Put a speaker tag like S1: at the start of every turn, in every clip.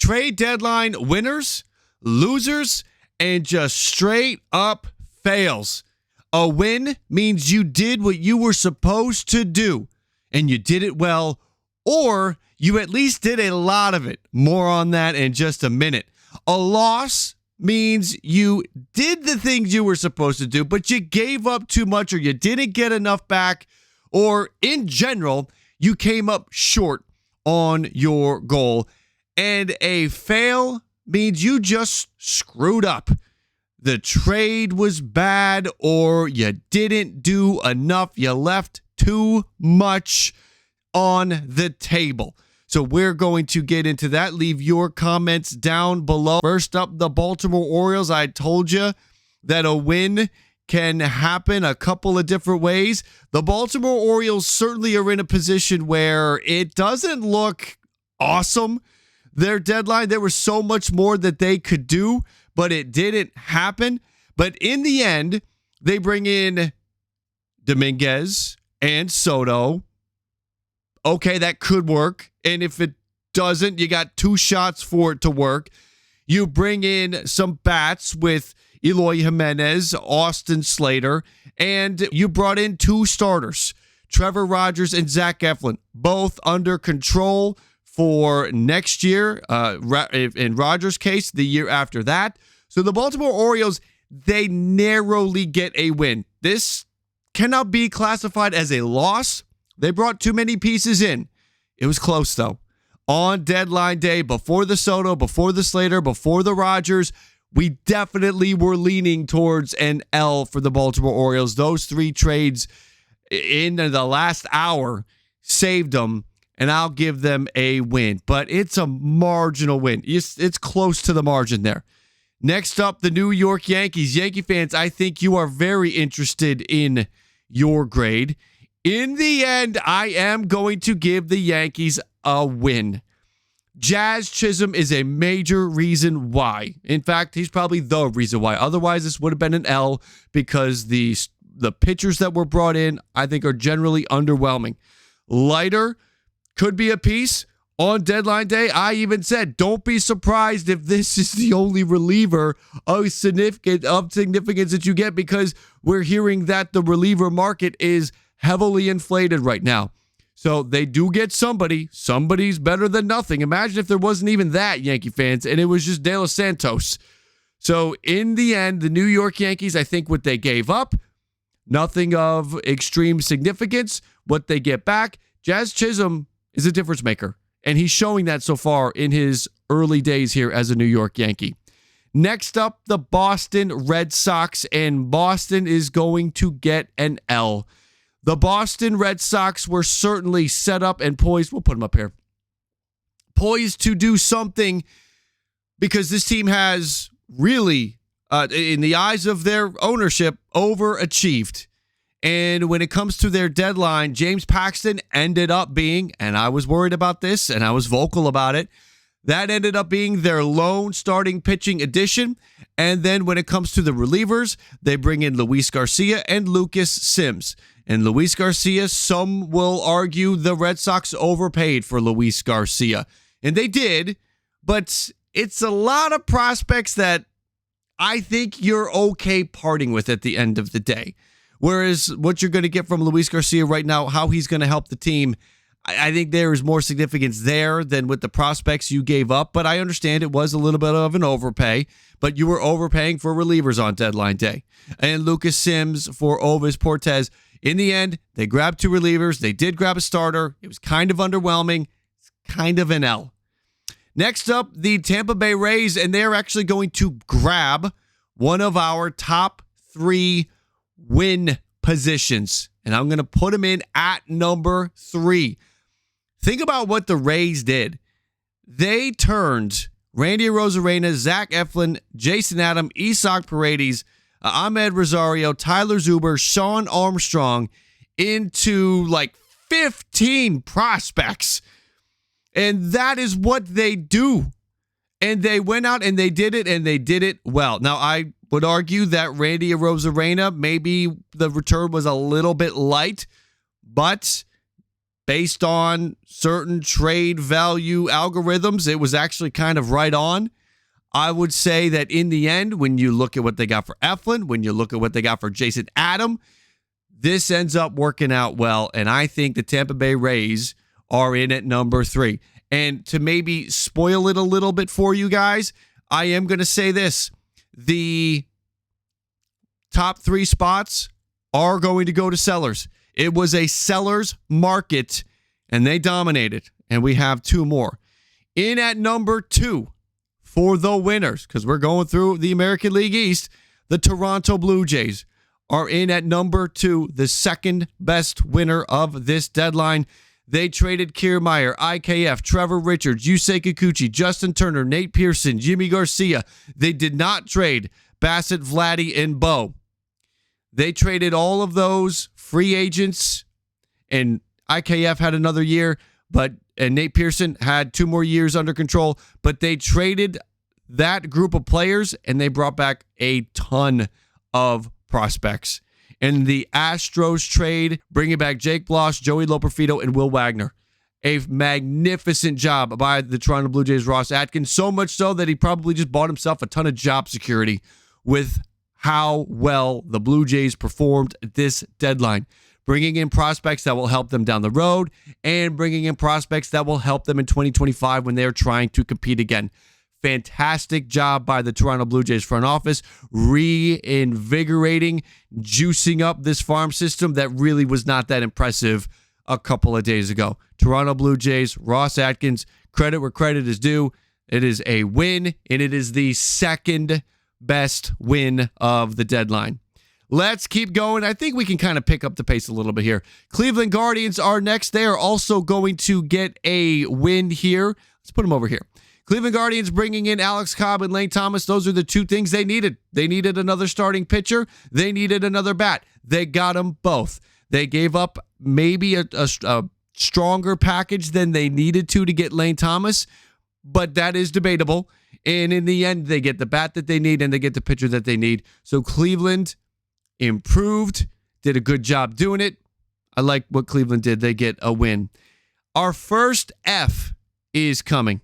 S1: trade deadline winners, losers, and just straight up fails. A win means you did what you were supposed to do, and you did it well, or you at least did a lot of it. More on that in just a minute. A loss means you did the things you were supposed to do, but you gave up too much, or you didn't get enough back, or in general, you came up short on your goal. And a fail means you just screwed up. The trade was bad, or you didn't do enough. You left too much on the table. So we're going to get into that. Leave your comments down below. First up, the Baltimore Orioles. I told you that a win can happen a couple of different ways. The Baltimore Orioles certainly are in a position where it doesn't look awesome. Their deadline, there was so much more that they could do, but it didn't happen. But in the end, they bring in Dominguez and Soto. Okay, that could work. And if it doesn't, you got 2 shots for it to work. You bring in some bats with Eloy Jimenez, Austin Slater, and you brought in 2 starters, Trevor Rogers and Zach Eflin, both under control for next year. In Rogers' case, the year after that. So the Baltimore Orioles, they narrowly get a win. This cannot be classified as a loss. They brought too many pieces in. It was close, though. On deadline day, before the Soto, before the Slater, before the Rogers, we definitely were leaning towards an L for the Baltimore Orioles. Those 3 trades in the last hour saved them, and I'll give them a win. But it's a marginal win. It's close to the margin there. Next up, the New York Yankees. Yankee fans, I think you are very interested in your grade. In the end, I am going to give the Yankees a win. Jazz Chisholm is a major reason why. In fact, he's probably the reason why. Otherwise, this would have been an L because the pitchers that were brought in, I think, are generally underwhelming. Leiter could be a piece. On deadline day, I even said, don't be surprised if this is the only reliever of significance that you get, because we're hearing that the reliever market is heavily inflated right now. So they do get somebody. Somebody's better than nothing. Imagine if there wasn't even that, Yankee fans, and it was just De Los Santos. So in the end, the New York Yankees, I think what they gave up, nothing of extreme significance. What they get back, Jazz Chisholm is a difference maker, and he's showing that so far in his early days here as a New York Yankee. Next up, the Boston Red Sox, and Boston is going to get an L. The Boston Red Sox were certainly set up and poised. We'll put them up here. Poised to do something, because this team has really, in the eyes of their ownership, overachieved. And when it comes to their deadline, James Paxton ended up being, and I was worried about this and I was vocal about it, that ended up being their lone starting pitching addition. And then when it comes to the relievers, they bring in Luis Garcia and Lucas Sims. And Luis Garcia, some will argue the Red Sox overpaid for Luis Garcia. And they did, but it's a lot of prospects that I think you're okay parting with at the end of the day. Whereas what you're going to get from Luis Garcia right now, how he's going to help the team, I think there is more significance there than with the prospects you gave up. But I understand it was a little bit of an overpay, but you were overpaying for relievers on deadline day. And Lucas Sims for Ovis Portes. In the end, they grabbed 2 relievers. They did grab a starter. It was kind of underwhelming. It's kind of an L. Next up, the Tampa Bay Rays, and they're actually going to grab one of our top 3 win positions. And I'm going to put them in at number 3. Think about what the Rays did. They turned Randy Arozarena, Zach Eflin, Jason Adam, Isaac Paredes, Ahmed Rosario, Tyler Zuber, Sean Armstrong into like 15 prospects. And that is what they do. And they went out and they did it, and they did it well. Now, I would argue that Randy Arozarena, maybe the return was a little bit light, but based on certain trade value algorithms, it was actually kind of right on. I would say that in the end, when you look at what they got for Eflin, when you look at what they got for Jason Adam, this ends up working out well. And I think the Tampa Bay Rays are in at number 3. And to maybe spoil it a little bit for you guys, I am going to say this. The top 3 spots are going to go to sellers. It was a seller's market, and they dominated. And we have 2 more. In at number 2 for the winners, because we're going through the American League East, the Toronto Blue Jays are in at number 2, the second best winner of this deadline. They traded Kiermaier, IKF, Trevor Richards, Yusei Kikuchi, Justin Turner, Nate Pearson, Jimmy Garcia. They did not trade Bassett, Vladdy, and Bo. They traded all of those free agents, and IKF had another year, and Nate Pearson had 2 more years under control, but they traded that group of players, and they brought back a ton of prospects. In the Astros trade, bringing back Jake Bloss, Joey Loperfido, and Will Wagner. A magnificent job by the Toronto Blue Jays' Ross Atkins, so much so that he probably just bought himself a ton of job security with how well the Blue Jays performed at this deadline. Bringing in prospects that will help them down the road and bringing in prospects that will help them in 2025 when they're trying to compete again. Fantastic job by the Toronto Blue Jays front office, reinvigorating, juicing up this farm system that really was not that impressive a couple of days ago. Toronto Blue Jays, Ross Atkins, credit where credit is due. It is a win, and it is the second best win of the deadline. Let's keep going. I think we can kind of pick up the pace a little bit here. Cleveland Guardians are next. They are also going to get a win here. Let's put them over here. Cleveland Guardians bringing in Alex Cobb and Lane Thomas. Those are the 2 things they needed. They needed another starting pitcher. They needed another bat. They got them both. They gave up maybe a stronger package than they needed to get Lane Thomas, but that is debatable. And in the end, they get the bat that they need and they get the pitcher that they need. So Cleveland improved, did a good job doing it. I like what Cleveland did. They get a win. Our first F is coming.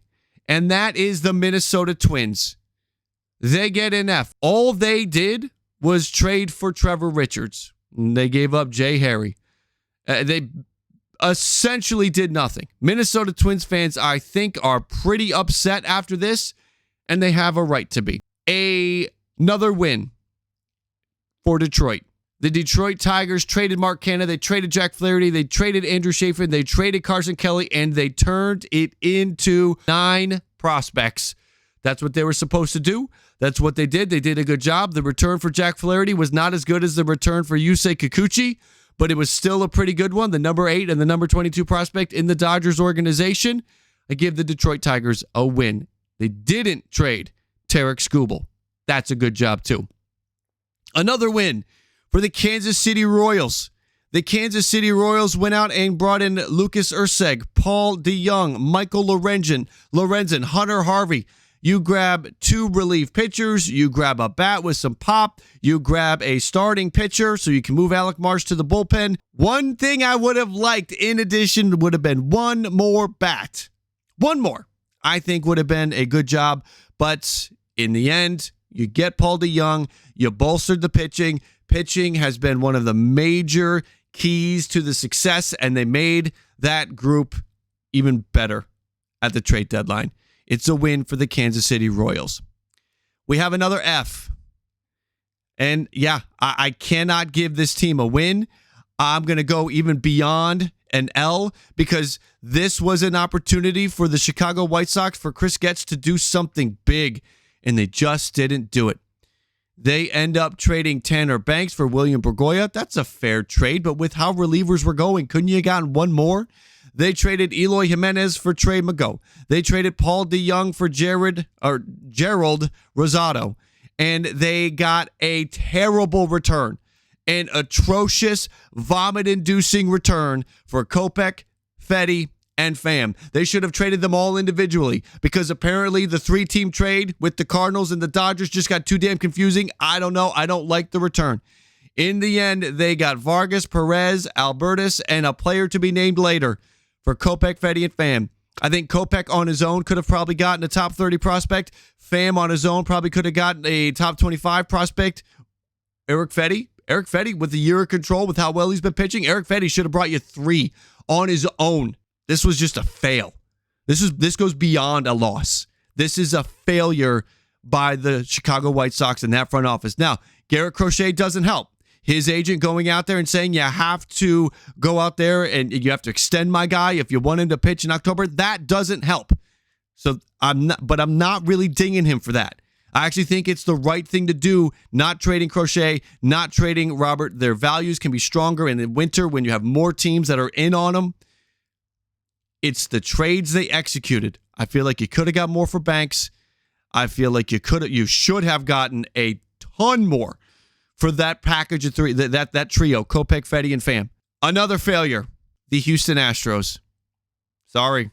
S1: And that is the Minnesota Twins. They get an F. All they did was trade for Trevor Richards. They gave up Jay Harry. They essentially did nothing. Minnesota Twins fans, I think, are pretty upset after this, and they have a right to be. Another win for Detroit. The Detroit Tigers traded Mark Canha. They traded Jack Flaherty. They traded Andrew Schaefer. They traded Carson Kelly, and they turned it into 9 prospects. That's what they were supposed to do. That's what they did. They did a good job. The return for Jack Flaherty was not as good as the return for Yusei Kikuchi, but it was still a pretty good one. The number 8 and the number 22 prospect in the Dodgers organization. I give the Detroit Tigers a win. They didn't trade Tarek Skubal. That's a good job, too. Another win for the Kansas City Royals. The Kansas City Royals went out and brought in Lucas Erceg, Paul DeJong, Michael Lorenzen, Hunter Harvey. You grab 2 relief pitchers. You grab a bat with some pop. You grab a starting pitcher so you can move Alec Marsh to the bullpen. One thing I would have liked in addition would have been 1 more bat. 1 more, I think, would have been a good job. But in the end, you get Paul DeJong. You bolstered the pitching. Pitching has been one of the major keys to the success, and they made that group even better at the trade deadline. It's a win for the Kansas City Royals. We have another F. And yeah, I cannot give this team a win. I'm going to go even beyond an L because this was an opportunity for the Chicago White Sox, for Chris Getz to do something big, and they just didn't do it. They end up trading Tanner Banks for William Bergoya. That's a fair trade, but with how relievers were going, couldn't you have gotten 1 more? They traded Eloy Jimenez for Trey Mago. They traded Paul DeJong for Gerald Rosado. And they got a terrible return, an atrocious, vomit-inducing return for Kopech, Fedde, and Pham. They should have traded them all individually because apparently the 3-team trade with the Cardinals and the Dodgers just got too damn confusing. I don't know. I don't like the return. In the end, they got Vargas, Perez, Albertus, and a player to be named later. for Kopech, Fedde, and Pham. I think Kopech on his own could have probably gotten a top 30 prospect. Pham on his own probably could have gotten a top 25 prospect. Eric Fedde with the year of control with how well he's been pitching. Eric Fedde should have brought you 3 on his own. This was just a fail. This goes beyond a loss. This is a failure by the Chicago White Sox in that front office. Now, Garrett Crochet doesn't help. His agent going out there and saying you have to go out there and you have to extend my guy if you want him to pitch in October, that doesn't help. So I'm not really dinging him for that. I actually think it's the right thing to do, not trading Crochet, not trading Robert. Their values can be stronger in the winter when you have more teams that are in on them. It's the trades they executed. I feel like you could have got more for Banks. I feel like you should have gotten a ton more for that package of 3, that trio, Kopech, Fedde, and Pham. Another failure, the Houston Astros. Sorry.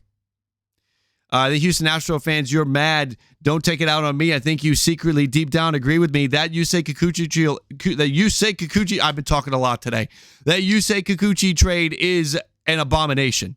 S1: The Houston Astros fans, you're mad. Don't take it out on me. I think you secretly, deep down, agree with me. That Yusei Kikuchi, I've been talking a lot today. That Yusei Kikuchi trade is an abomination.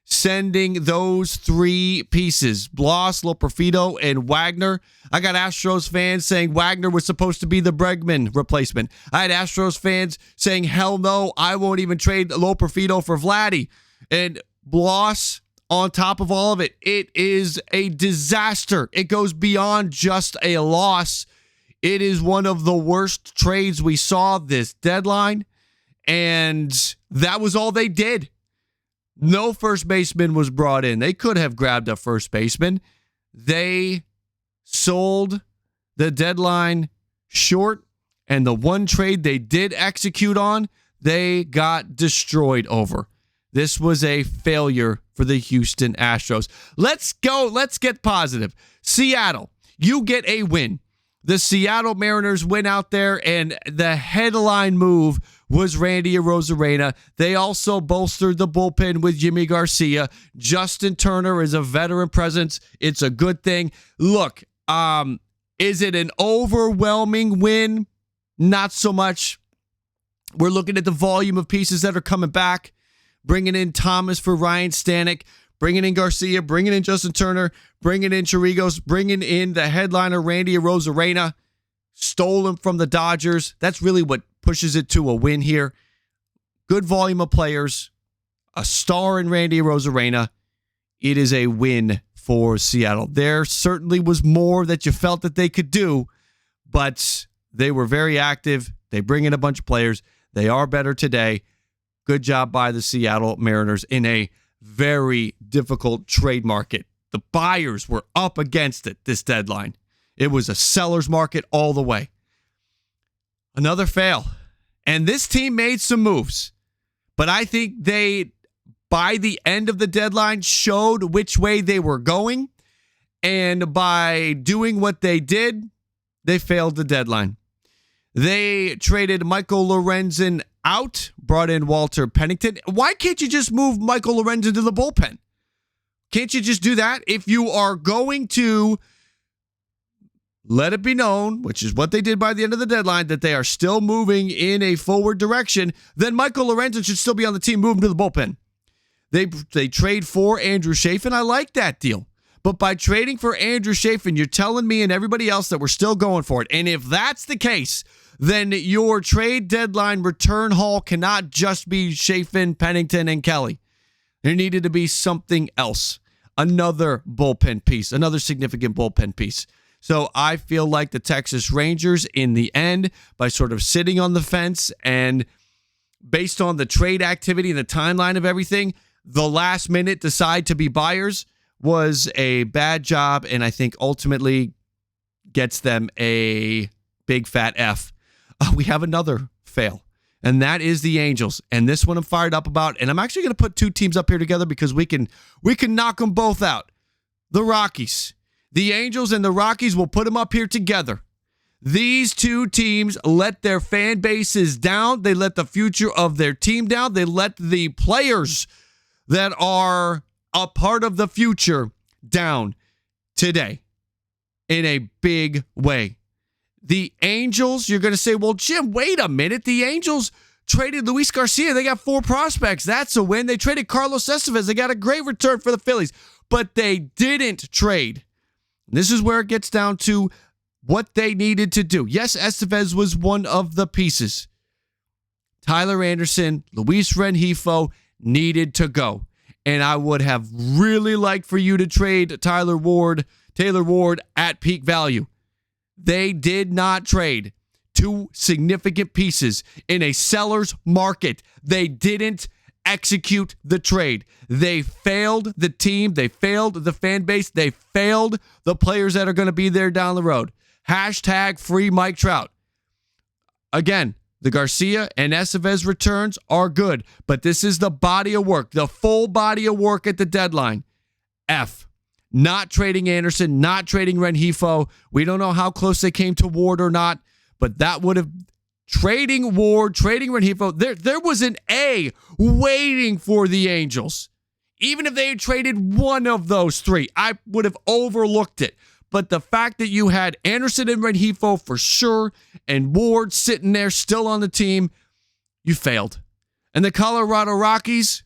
S1: Sending those 3 pieces, Bloss, Loperfido, and Wagner. I got Astros fans saying Wagner was supposed to be the Bregman replacement. I had Astros fans saying, hell no, I won't even trade Loperfido for Vladdy. And Bloss, on top of all of it, it is a disaster. It goes beyond just a loss. It is one of the worst trades we saw this deadline. And that was all they did. No first baseman was brought in. They could have grabbed a first baseman. They sold the deadline short, and the one trade they did execute on, they got destroyed over. This was a failure for the Houston Astros. Let's go. Let's get positive. Seattle, you get a win. The Seattle Mariners went out there, and the headline move was Randy Arozarena. They also bolstered the bullpen with Jimmy Garcia. Justin Turner is a veteran presence. It's a good thing. Look, is it an overwhelming win? Not so much. We're looking at the volume of pieces that are coming back. Bringing in Thomas for Ryan Stanek. Bringing in Garcia, bringing in Justin Turner, bringing in Chirigos, bringing in the headliner Randy Arozarena, stole him from the Dodgers. That's really what pushes it to a win here. Good volume of players, a star in Randy Arozarena. It is a win for Seattle. There certainly was more that you felt that they could do, but they were very active. They bring in a bunch of players. They are better today. Good job by the Seattle Mariners in a very difficult trade market. The buyers were up against it this deadline. It was a seller's market all the way. Another fail. And this team made some moves, but I think they, by the end of the deadline, showed which way they were going. And by doing what they did, they failed the deadline. They traded Michael Lorenzen out, brought in Walter Pennington. Why can't you just move Michael Lorenzen to the bullpen? Can't you just do that? If you are going to let it be known, which is what they did by the end of the deadline, that they are still moving in a forward direction, then Michael Lorenzen should still be on the team, move him to the bullpen. They trade for Andrew Chafin. I like that deal. But by trading for Andrew Chafin, you're telling me and everybody else that we're still going for it. And if that's the case, then your trade deadline return haul cannot just be Chafin, Pennington, and Kelly. There needed to be something else. Another bullpen piece, another significant bullpen piece. So I feel like the Texas Rangers, in the end, by sort of sitting on the fence and based on the trade activity and the timeline of everything, the last minute decide to be buyers was a bad job, and I think ultimately gets them a big fat F. We have another fail, and that is the Angels. And this one I'm fired up about, and I'm actually going to put 2 teams up here together because we can knock them both out. The Rockies. The Angels and the Rockies, will put them up here together. These 2 teams let their fan bases down. They let the future of their team down. They let the players that are a part of the future down today in a big way. The Angels, you're going to say, well, Jim, wait a minute. The Angels traded Luis Garcia. They got 4 prospects. That's a win. They traded Carlos Estevez. They got a great return for the Phillies, but they didn't trade. This is where it gets down to what they needed to do. Yes, Estevez was one of the pieces. Tyler Anderson, Luis Rengifo needed to go. And I would have really liked for you to trade Taylor Ward at peak value. They did not trade 2 significant pieces in a seller's market. They didn't execute the trade. They failed the team. They failed the fan base. They failed the players that are going to be there down the road. Hashtag free Mike Trout. Again, the Garcia and Estevez returns are good, but this is the body of work, the full body of work at the deadline. F. Not trading Anderson, not trading Rengifo. We don't know how close they came to Ward or not, but that would have trading Ward, trading Rengifo. There was an A waiting for the Angels. Even if they had traded one of those 3, I would have overlooked it. But the fact that you had Anderson and Rengifo for sure and Ward sitting there still on the team, you failed. And the Colorado Rockies,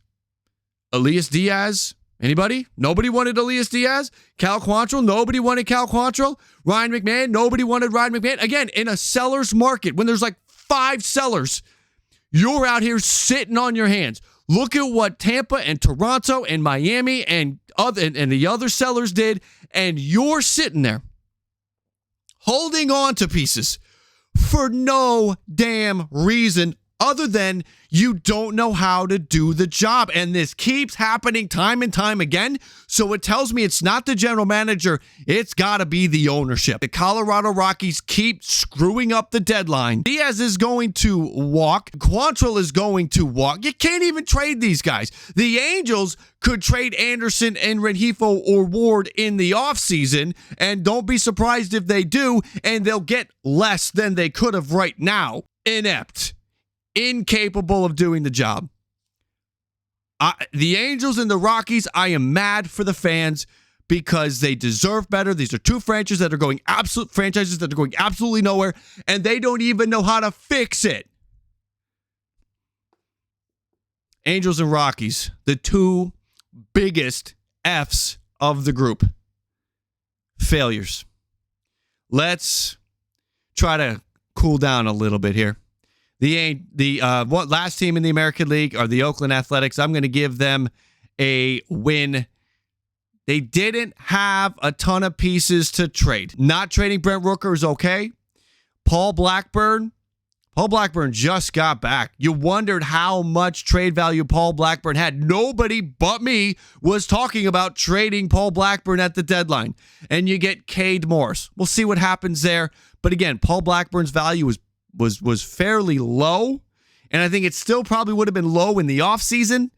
S1: Elias Diaz, anybody? Nobody wanted Elias Diaz. Cal Quantrill, nobody wanted Cal Quantrill. Ryan McMahon, nobody wanted Ryan McMahon. Again, in a seller's market, when there's like 5 sellers, you're out here sitting on your hands. Look at what Tampa and Toronto and Miami and the other sellers did, and you're sitting there holding on to pieces for no damn reason other than you don't know how to do the job. And this keeps happening time and time again. So it tells me it's not the general manager. It's got to be the ownership. The Colorado Rockies keep screwing up the deadline. Diaz is going to walk. Quantrill is going to walk. You can't even trade these guys. The Angels could trade Anderson and Rengifo or Ward in the offseason, and don't be surprised if they do, and they'll get less than they could have right now. Inept. Incapable of doing the job. The Angels and the Rockies, I am mad for the fans because they deserve better. These are 2 franchises that are going absolutely nowhere, and they don't even know how to fix it. Angels and Rockies, the 2 biggest Fs of the group. Failures. Let's try to cool down a little bit here. The last team in the American League are the Oakland Athletics. I'm going to give them a win. They didn't have a ton of pieces to trade. Not trading Brent Rooker is okay. Paul Blackburn just got back. You wondered how much trade value Paul Blackburn had. Nobody but me was talking about trading Paul Blackburn at the deadline. And you get Cade Morris. We'll see what happens there. But again, Paul Blackburn's value was fairly low, and I think it still probably would have been low in the offseason.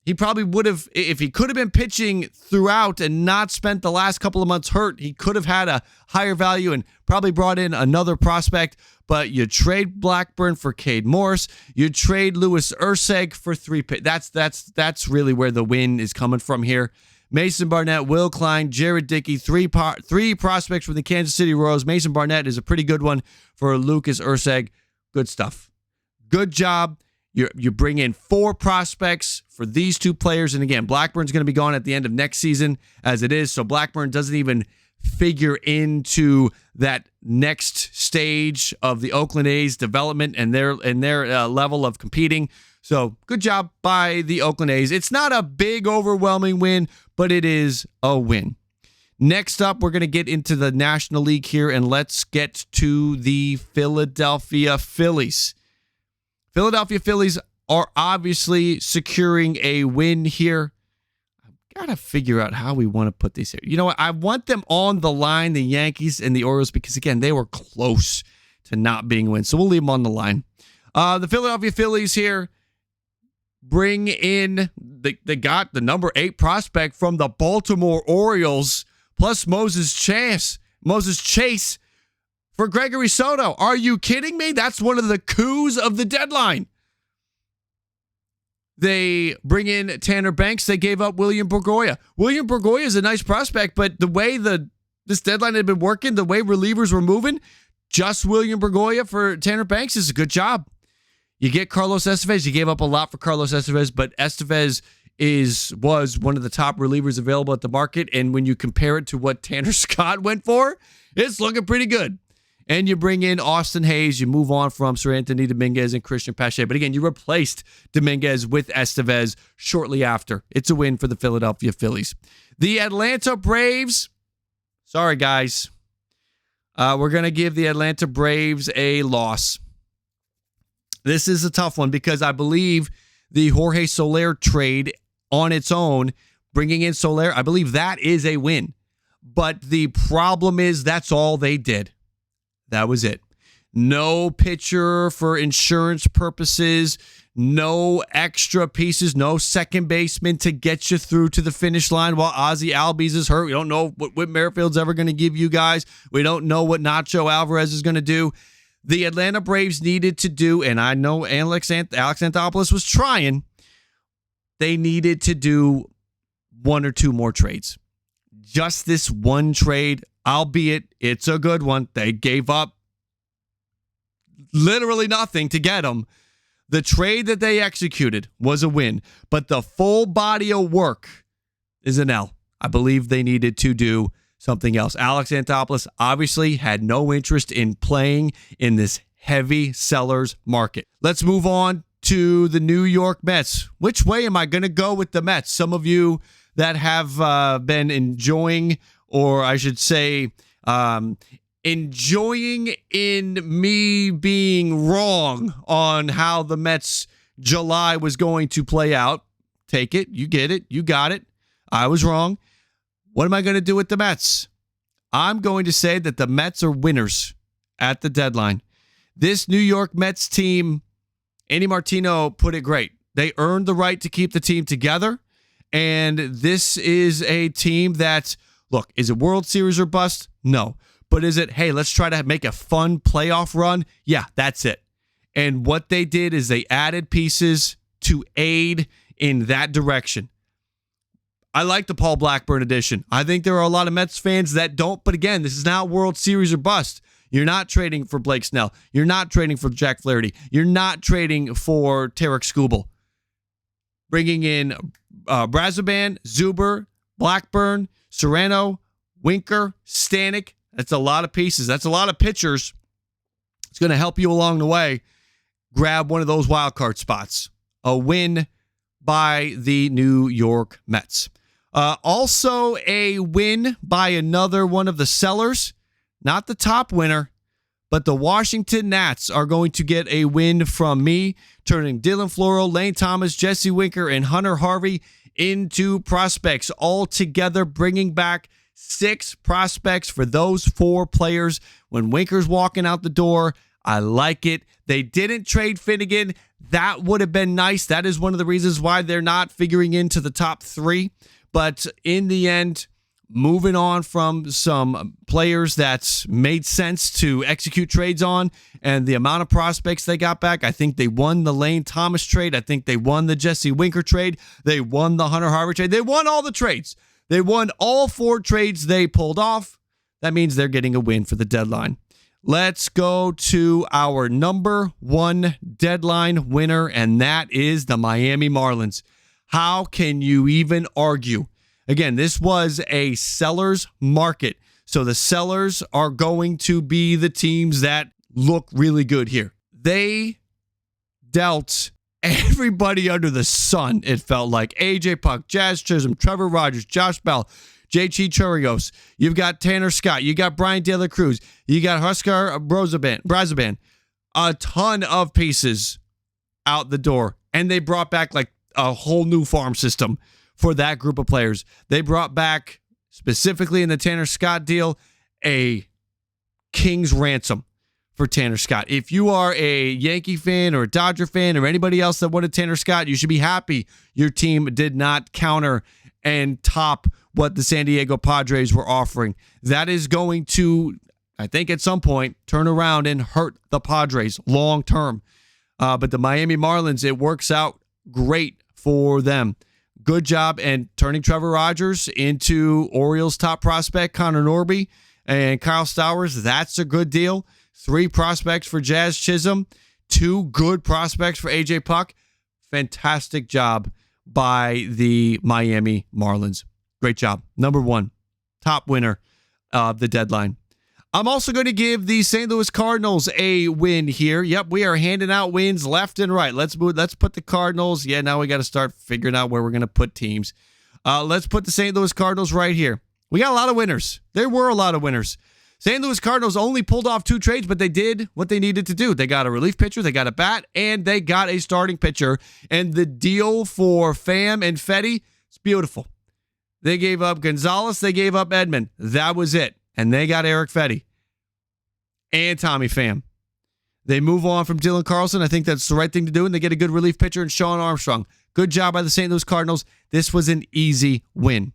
S1: He probably would have, if he could have been pitching throughout and not spent the last couple of months hurt, he could have had a higher value and probably brought in another prospect. But you trade Blackburn for Cade Morris, you trade Louis Urseg for 3 picks. That's really where the win is coming from here. Mason Barnett, Will Klein, Jared Dickey, 3 prospects from the Kansas City Royals. Mason Barnett is a pretty good one for Lucas Urseg. Good stuff. Good job. You bring in 4 prospects for these 2 players. And again, Blackburn's going to be gone at the end of next season as it is. So Blackburn doesn't even figure into that next stage of the Oakland A's development and their level of competing. So good job by the Oakland A's. It's not a big, overwhelming win, but it is a win. Next up, we're going to get into the National League here, and let's get to the Philadelphia Phillies. Philadelphia Phillies are obviously securing a win here. I've got to figure out how we want to put these here. You know what? I want them on the line, the Yankees and the Orioles, because, again, they were close to not being wins. So we'll leave them on the line. The Philadelphia Phillies here bring in, they got the number 8 prospect from the Baltimore Orioles, plus Moses Chase for Gregory Soto. Are you kidding me? That's one of the coups of the deadline. They bring in Tanner Banks. They gave up William Bergoya. William Bergoya is a nice prospect, but the way this deadline had been working, the way relievers were moving, just William Bergoya for Tanner Banks is a good job. You get Carlos Estevez. You gave up a lot for Carlos Estevez, but Estevez was one of the top relievers available at the market. And when you compare it to what Tanner Scott went for, it's looking pretty good. And you bring in Austin Hayes. You move on from Sir Anthony Dominguez and Christian Pache. But again, you replaced Dominguez with Estevez shortly after. It's a win for the Philadelphia Phillies. The Atlanta Braves. Sorry, guys. We're going to give the Atlanta Braves a loss. This is a tough one because I believe the Jorge Soler trade on its own, bringing in Soler, I believe that is a win. But the problem is that's all they did. That was it. No pitcher for insurance purposes, no extra pieces, no second baseman to get you through to the finish line while Ozzie Albies is hurt. We don't know what Whit Merrifield's ever going to give you guys. We don't know what Nacho Alvarez is going to do. The Atlanta Braves needed to do, and I know Alex Anthopoulos was trying, they needed to do one or two more trades. Just this one trade, albeit it's a good one. They gave up literally nothing to get him. The trade that they executed was a win, but the full body of work is an L. I believe they needed to do something else. Alex Anthopoulos obviously had no interest in playing in this heavy sellers market. Let's move on to the New York Mets. Which way am I going to go with the Mets? Some of you that have been enjoying, or I should say, enjoying in me being wrong on how the Mets July was going to play out. Take it. You get it. You got it. I was wrong. What am I going to do with the Mets? I'm going to say that the Mets are winners at the deadline. This New York Mets team, Andy Martino put it great. They earned the right to keep the team together. And this is a team that, look, is it World Series or bust? No. But is it, hey, let's try to make a fun playoff run? Yeah, that's it. And what they did is they added pieces to aid in that direction. I like the Paul Blackburn edition. I think there are a lot of Mets fans that don't. But again, this is not World Series or bust. You're not trading for Blake Snell. You're not trading for Jack Flaherty. You're not trading for Tarek Skubal. Bringing in Brazoban, Zuber, Blackburn, Serrano, Winker, Stanek. That's a lot of pieces. That's a lot of pitchers. It's going to help you along the way. Grab one of those wild card spots. A win by the New York Mets. Also a win by another one of the sellers. Not the top winner, but the Washington Nats are going to get a win from me, turning Dylan Floro, Lane Thomas, Jesse Winker, and Hunter Harvey into prospects, all together bringing back 6 prospects for those 4 players. When Winker's walking out the door, I like it. They didn't trade Finnegan. That would have been nice. That is one of the reasons why they're not figuring into the top 3. But in the end, moving on from some players that made sense to execute trades on and the amount of prospects they got back, I think they won the Lane Thomas trade. I think they won the Jesse Winker trade. They won the Hunter Harvey trade. They won all the trades. They won all 4 trades they pulled off. That means they're getting a win for the deadline. Let's go to our number 1 deadline winner, and that is the Miami Marlins. How can you even argue? Again, this was a seller's market, so the sellers are going to be the teams that look really good here. They dealt everybody under the sun, it felt like. AJ Puk, Jazz Chisholm, Trevor Rogers, Josh Bell, JT Chirios. You've got Tanner Scott. You got Brian De La Cruz. You got Huskar Brazoban. A ton of pieces out the door. And they brought back like a whole new farm system for that group of players. They brought back, specifically in the Tanner Scott deal, a king's ransom for Tanner Scott. If you are a Yankee fan or a Dodger fan or anybody else that wanted Tanner Scott, you should be happy your team did not counter and top what the San Diego Padres were offering. That is going to, I think at some point, turn around and hurt the Padres long term. But the Miami Marlins, it works out great for them. Good job and turning Trevor Rogers into Orioles top prospect Connor Norby and Kyle Stowers. That's a good deal. 3 prospects for Jazz Chisholm. 2 good prospects for AJ Puck. Fantastic job by the Miami Marlins. Great job. Number 1, top winner of the deadline. I'm also going to give the St. Louis Cardinals a win here. Yep, we are handing out wins left and right. Let's put the Cardinals. Yeah, now we got to start figuring out where we're going to put teams. Let's put the St. Louis Cardinals right here. We got a lot of winners. There were a lot of winners. St. Louis Cardinals only pulled off 2 trades, but they did what they needed to do. They got a relief pitcher, they got a bat, and they got a starting pitcher. And the deal for Pham and Fedde, it's beautiful. They gave up Gonzalez, they gave up Edman. That was it. And they got Eric Fedde and Tommy Pham. They move on from Dylan Carlson. I think that's the right thing to do, and they get a good relief pitcher in Sean Armstrong. Good job by the St. Louis Cardinals. This was an easy win.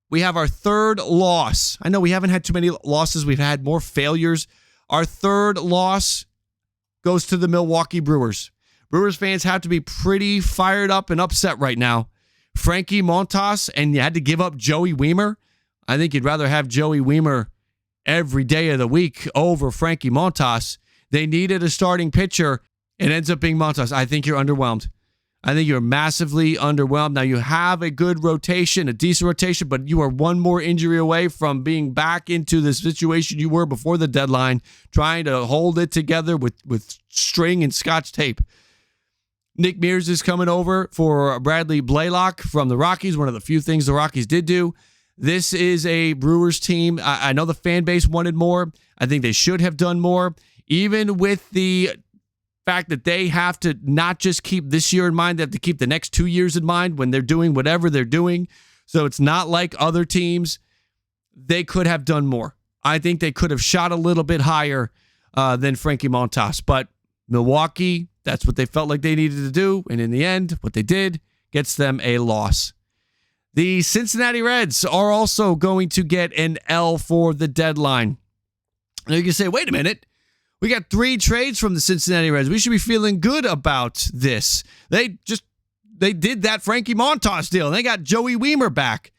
S1: We have our 3rd loss. I know we haven't had too many losses. We've had more failures. Our 3rd loss goes to the Milwaukee Brewers. Brewers fans have to be pretty fired up and upset right now. Frankie Montas, and you had to give up Joey Wiemer. I think you'd rather have Joey Wiemer every day of the week over Frankie Montas. They needed a starting pitcher. It ends up being Montas. I think you're underwhelmed. I think you're massively underwhelmed. Now, you have a good rotation, a decent rotation, but you are one more injury away from being back into the situation you were before the deadline, trying to hold it together with string and scotch tape. Nick Mears is coming over for Bradley Blaylock from the Rockies, one of the few things the Rockies did do. This is a Brewers team. I know the fan base wanted more. I think they should have done more. Even with the fact that they have to not just keep this year in mind, they have to keep the next 2 years in mind when they're doing whatever they're doing. So it's not like other teams. They could have done more. I think they could have shot a little bit higher than Frankie Montas. But Milwaukee, that's what they felt like they needed to do. And in the end, what they did gets them a loss. The Cincinnati Reds are also going to get an L for the deadline. Now you can say, wait a minute. We got 3 trades from the Cincinnati Reds. We should be feeling good about this. They did that Frankie Montas deal. And they got Joey Wiemer back.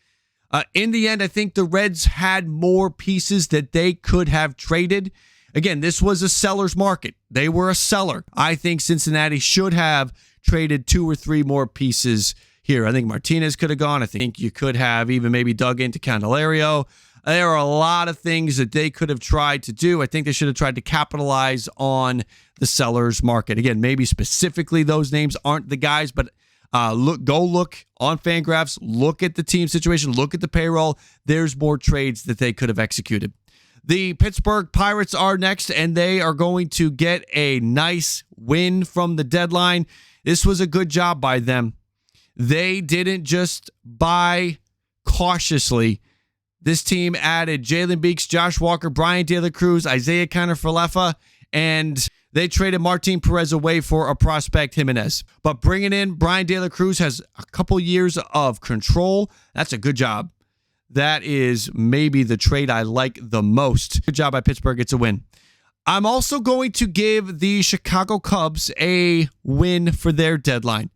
S1: In the end, I think the Reds had more pieces that they could have traded. Again, this was a seller's market. They were a seller. I think Cincinnati should have traded 2 or 3 more pieces here. I think Martinez could have gone. I think you could have even maybe dug into Candelario. There are a lot of things that they could have tried to do. I think they should have tried to capitalize on the seller's market. Again, maybe specifically those names aren't the guys, but look on Fangraphs, look at the team situation, look at the payroll. There's more trades that they could have executed. The Pittsburgh Pirates are next, and they are going to get a nice win from the deadline. This was a good job by them. They didn't just buy cautiously. This team added Jalen Beeks, Josh Walker, Brian De La Cruz, Isaiah Kiner-Falefa, and they traded Martin Perez away for a prospect, Jimenez. But bringing in Brian De La Cruz has a couple years of control. That's a good job. That is maybe the trade I like the most. Good job by Pittsburgh. It's a win. I'm also going to give the Chicago Cubs a win for their deadline.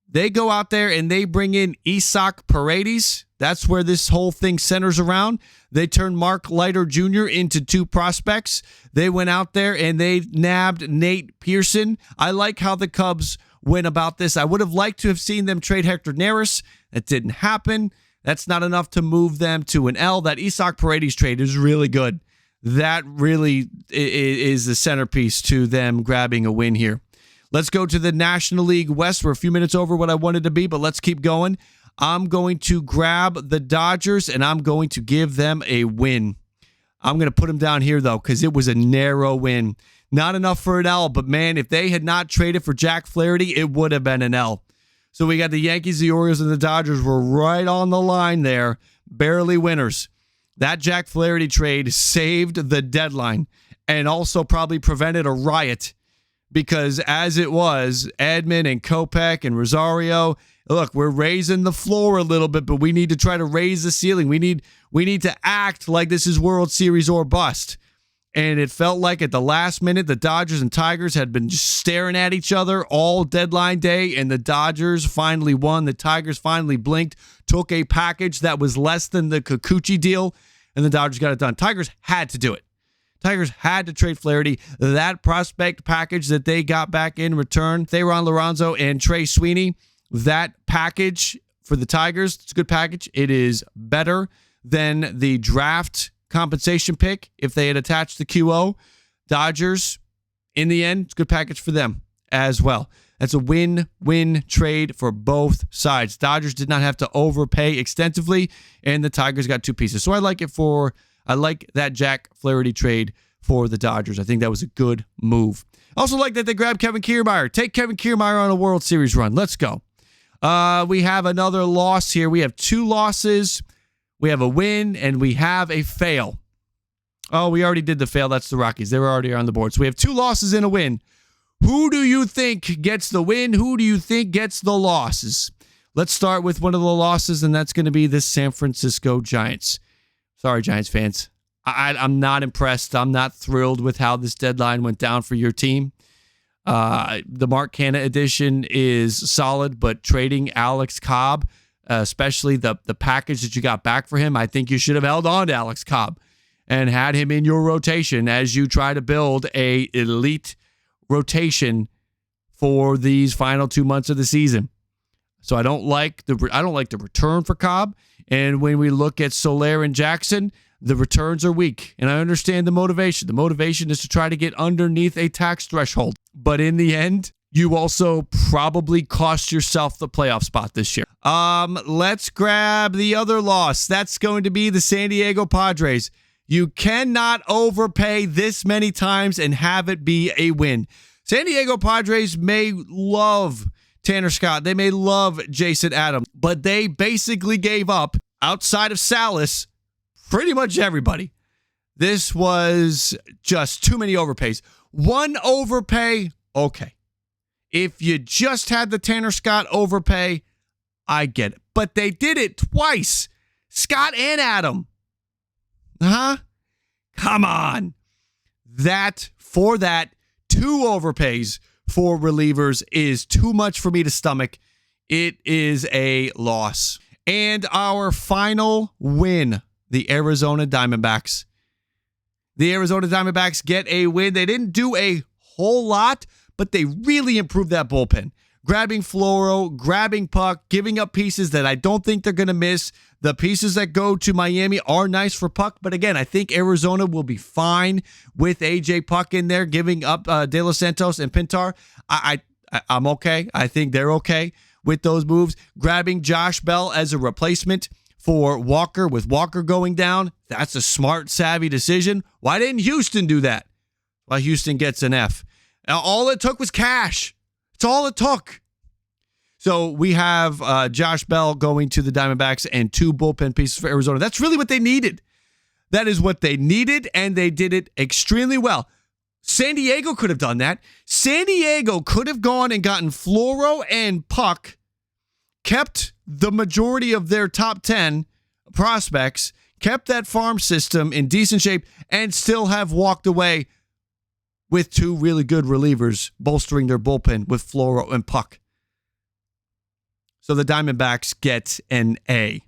S1: They go out there and they bring in Isaac Paredes. That's where this whole thing centers around. They turned Mark Leiter Jr. into 2 prospects. They went out there and they nabbed Nate Pearson. I like how the Cubs went about this. I would have liked to have seen them trade Hector Neris. That didn't happen. That's not enough to move them to an L. That Isaac Paredes trade is really good. That really is the centerpiece to them grabbing a win here. Let's go to the National League West. We're a few minutes over what I wanted to be, but let's keep going. I'm going to grab the Dodgers, and I'm going to give them a win. I'm going to put them down here, though, because it was a narrow win. Not enough for an L, but, man, if they had not traded for Jack Flaherty, it would have been an L. So we got the Yankees, the Orioles, and the Dodgers were right on the line there, barely winners. That Jack Flaherty trade saved the deadline and also probably prevented a riot. Because as it was, Edman and Kopech and Rosario, look, we're raising the floor a little bit, but we need to try to raise the ceiling. We need to act like this is World Series or bust. And it felt like at the last minute, the Dodgers and Tigers had been just staring at each other all deadline day, and the Dodgers finally won. The Tigers finally blinked, took a package that was less than the Kikuchi deal, and the Dodgers got it done. Tigers had to do it. Tigers had to trade Flaherty. That prospect package that they got back in return, Theron Lorenzo and Trey Sweeney, that package for the Tigers, it's a good package. It is better than the draft compensation pick if they had attached the QO. Dodgers, in the end, it's a good package for them as well. That's a win-win trade for both sides. Dodgers did not have to overpay extensively, and the Tigers got two pieces. So I like that Jack Flaherty trade for the Dodgers. I think that was a good move. I also like that they grabbed Kevin Kiermaier. Take Kevin Kiermaier on a World Series run. Let's go. We have another loss here. We have two losses. We have a win, and we have a fail. Oh, we already did the fail. That's the Rockies. They were already on the board. So we have two losses and a win. Who do you think gets the win? Who do you think gets the losses? Let's start with one of the losses, and that's going to be the San Francisco Giants. Sorry, Giants fans. I'm not impressed. I'm not thrilled with how this deadline went down for your team. The Mark Canha edition is solid, but trading Alex Cobb, especially the package that you got back for him, I think you should have held on to Alex Cobb and had him in your rotation as you try to build a elite rotation for these final 2 months of the season. So I don't like the return for Cobb. And when we look at Soler and Jackson, the returns are weak. And I understand the motivation. The motivation is to try to get underneath a tax threshold. But in the end, you also probably cost yourself the playoff spot this year. Let's grab the other loss. That's going to be the San Diego Padres. You cannot overpay this many times and have it be a win. San Diego Padres may love Tanner Scott. They may love Jason Adams, but they basically gave up, outside of Salas, pretty much everybody. This was just too many overpays. One overpay, okay. If you just had the Tanner Scott overpay, I get it. But they did it twice. Scott and Adam. Come on. For that, two overpays for relievers is too much for me to stomach. It is a loss. And our final win, the Arizona Diamondbacks. The Arizona Diamondbacks get a win. They didn't do a whole lot, but they really improved that bullpen. Grabbing Floro, grabbing Puck, giving up pieces that I don't think they're going to miss. The pieces that go to Miami are nice for Puck, but again, I think Arizona will be fine with AJ Puck in there, giving up De Los Santos and Pintar. I'm okay. I think they're okay with those moves. Grabbing Josh Bell as a replacement for Walker, with Walker going down, that's a smart, savvy decision. Why didn't Houston do that? Well, Houston gets an F. Now, all it took was cash. It's all it took. So we have Josh Bell going to the Diamondbacks and two bullpen pieces for Arizona. That's really what they needed. That is what they needed, and they did it extremely well. San Diego could have done that. San Diego could have gone and gotten Floro and Puck, kept the majority of their top 10 prospects, kept that farm system in decent shape, and still have walked away with two really good relievers bolstering their bullpen with Floro and Puck. So the Diamondbacks get an A.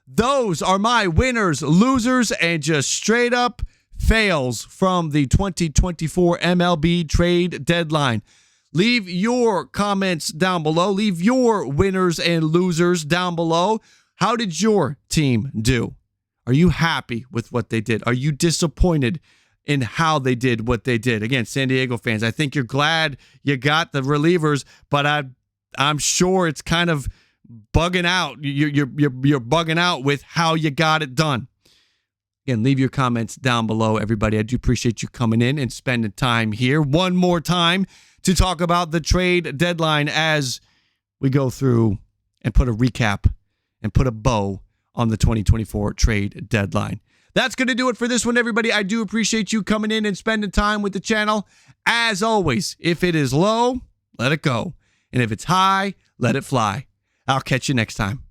S1: Those are my winners, losers, and just straight up fails from the 2024 MLB Trade Deadline. Leave your comments down below. Leave your winners and losers down below. How did your team do? Are you happy with what they did? Are you disappointed in how they did what they did? Again, San Diego fans, I think you're glad you got the relievers, but I'm sure it's kind of bugging out. You're bugging out with how you got it done. Again, leave your comments down below, everybody. I do appreciate you coming in and spending time here one more time to talk about the trade deadline as we go through and put a recap and put a bow on the 2024 trade deadline. That's going to do it for this one, everybody. I do appreciate you coming in and spending time with the channel. As always, if it is low, let it go. And if it's high, let it fly. I'll catch you next time.